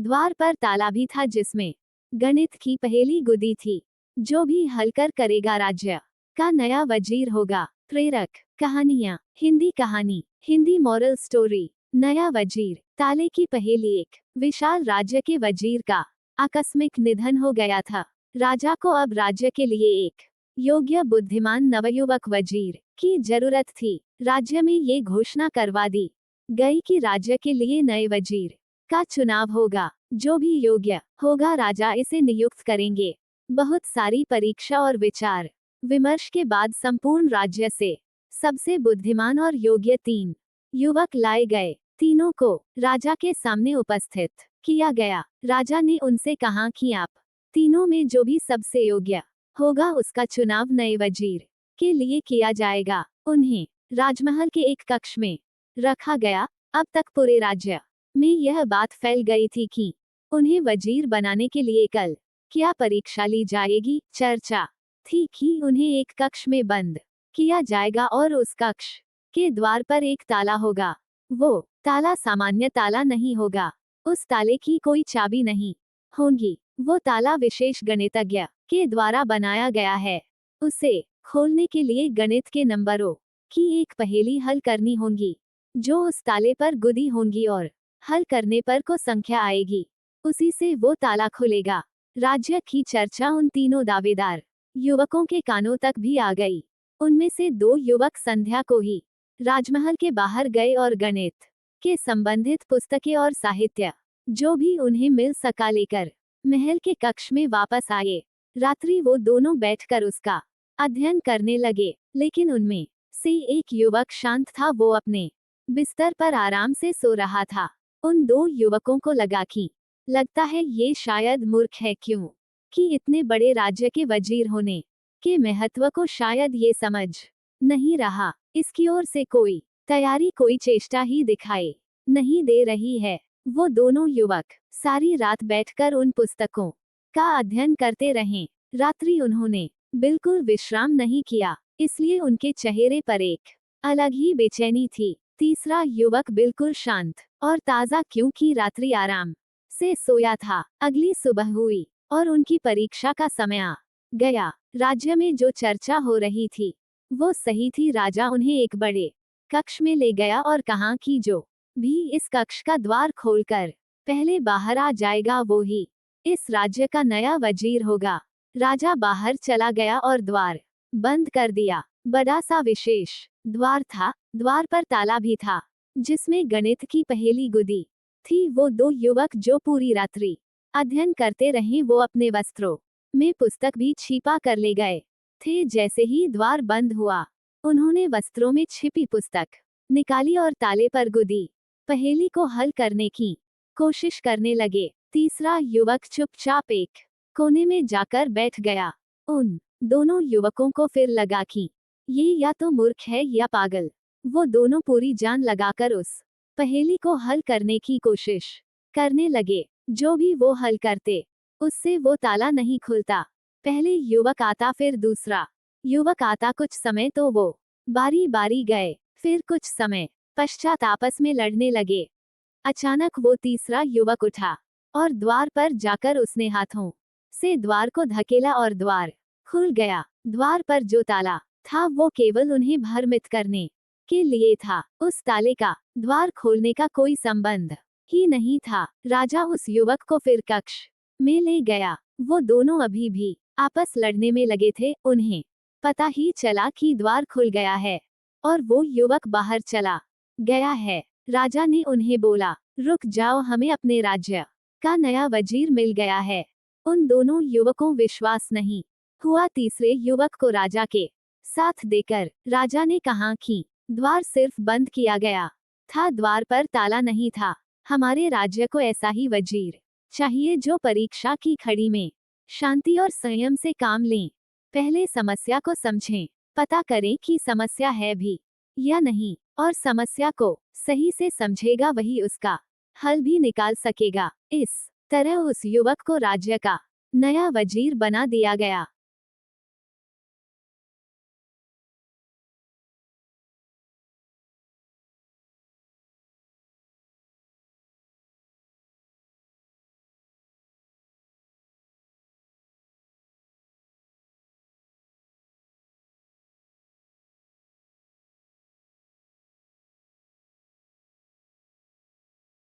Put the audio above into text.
द्वार पर ताला भी था जिसमें गणित की पहेली गुदी थी। जो भी हल कर करेगा राज्य का नया वजीर होगा। प्रेरक कहानियां। हिंदी कहानी, हिंदी मॉरल स्टोरी। नया वजीर। ताले की पहेली। एक विशाल राज्य के वजीर का आकस्मिक निधन हो गया था। राजा को अब राज्य के लिए एक योग्य बुद्धिमान नवयुवक वजीर की जरूरत थी। राज्य में ये घोषणा करवा दी गई कि राज्य के लिए नए वजीर का चुनाव होगा। जो भी योग्य होगा राजा इसे नियुक्त करेंगे। बहुत सारी परीक्षा और विचार विमर्श के बाद संपूर्ण राज्य से सबसे बुद्धिमान और योग्य 3 युवक लाए गए। तीनों को राजा के सामने उपस्थित किया गया। राजा ने उनसे कहा कि आप तीनों में जो भी सबसे योग्य होगा उसका चुनाव नए वजीर के लिए किया जाएगा। उन्हें राजमहल के एक कक्ष में रखा गया। अब तक पूरे राज्य में यह बात फैल गई थी कि उन्हें वजीर बनाने के लिए कल क्या परीक्षा ली जाएगी। चर्चा थी कि उन्हें एक कक्ष में बंद किया जाएगा और उस कक्ष के द्वार पर एक ताला होगा। वो ताला सामान्य ताला नहीं होगा। उस ताले की कोई चाबी नहीं होगी। वो ताला विशेष गणितज्ञ के द्वारा बनाया गया है। उसे खोलने के लिए गणित के नंबरों की एक पहेली हल करनी होगी जो उस ताले पर गुदी होंगी और हल करने पर को संख्या आएगी उसी से वो ताला खुलेगा। राज्य की चर्चा उन तीनों दावेदार युवकों के कानों तक भी आ गई। उनमें से 2 युवक संध्या को ही राजमहल के बाहर गए और गणित के संबंधित पुस्तकें और साहित्य जो भी उन्हें मिल सका लेकर महल के कक्ष में वापस आए। रात्रि वो दोनों बैठकर उसका अध्ययन करने लगे। लेकिन उनमें से एक युवक शांत था। वो अपने बिस्तर पर आराम से सो रहा था। उन 2 युवकों को लगा कि लगता है ये शायद मूर्ख है, क्यों कि इतने बड़े राज्य के वजीर होने के महत्व को शायद ये समझ नहीं रहा। इसकी ओर से कोई तैयारी, कोई चेष्टा ही दिखाई नहीं दे रही है। वो दोनों युवक सारी रात बैठकर उन पुस्तकों का अध्ययन करते रहे। रात्रि उन्होंने बिल्कुल विश्राम नहीं किया, इसलिए उनके चेहरे पर एक अलग ही बेचैनी थी। तीसरा युवक बिल्कुल शांत और ताजा, क्योंकि रात्रि आराम से सोया था। अगली सुबह हुई और उनकी परीक्षा का समय आ गया। राज्य में जो चर्चा हो रही थी वो सही थी। राजा उन्हें एक बड़े कक्ष में ले गया और कहा कि जो भी इस कक्ष का द्वार खोलकर पहले बाहर आ जाएगा वो ही इस राज्य का नया वजीर होगा। राजा बाहर चला गया और द्वार बंद कर दिया। बड़ा सा विशेष द्वार था। द्वार पर ताला भी था जिसमें गणित की पहेली गुदी थी। वो 2 युवक जो पूरी रात्रि अध्ययन करते रहे वो अपने वस्त्रों में पुस्तक भी छिपा कर ले गए थे। जैसे ही द्वार बंद हुआ उन्होंने वस्त्रों में छिपी पुस्तक निकाली और ताले पर गुदी पहेली को हल करने की कोशिश करने लगे। तीसरा युवक चुपचाप एक कोने में जाकर बैठ गया। उन दोनों युवकों को फिर लगा कि ये या तो मूर्ख है या पागल। वो दोनों पूरी जान लगाकर उस पहेली को हल करने की कोशिश करने लगे। जो भी वो हल करते उससे वो ताला नहीं खुलता। पहले युवक आता, फिर दूसरा युवक आता। कुछ समय तो वो बारी बारी गए। फिर कुछ समय पश्चात आपस में लड़ने लगे। अचानक वो तीसरा युवक उठा और द्वार पर जाकर उसने हाथों से द्वार को धकेला और द्वार खुल गया। द्वार पर जो ताला था वो केवल उन्हें भ्रमित करने के लिए था। उस ताले का द्वार खोलने का कोई संबंध ही नहीं था। राजा उस युवक को फिर कक्ष में ले गया। वो दोनों अभी भी आपस लड़ने में लगे थे। उन्हें पता ही चला कि द्वार खुल गया है और वो युवक बाहर चला गया है। राजा ने उन्हें बोला, रुक जाओ, हमें अपने राज्य का नया वजीर मिल गया है। उन दोनों युवकों विश्वास नहीं हुआ। तीसरे युवक को राजा के साथ देकर राजा ने कहा कि द्वार सिर्फ बंद किया गया था, द्वार पर ताला नहीं था। हमारे राज्य को ऐसा ही वजीर चाहिए जो परीक्षा की घड़ी में शांति और संयम से काम लें। पहले समस्या को समझें, पता करें कि समस्या है भी या नहीं, और समस्या को सही से समझेगा वही उसका हल भी निकाल सकेगा। इस तरह उस युवक को राज्य का नया वजीर बना दिया गया।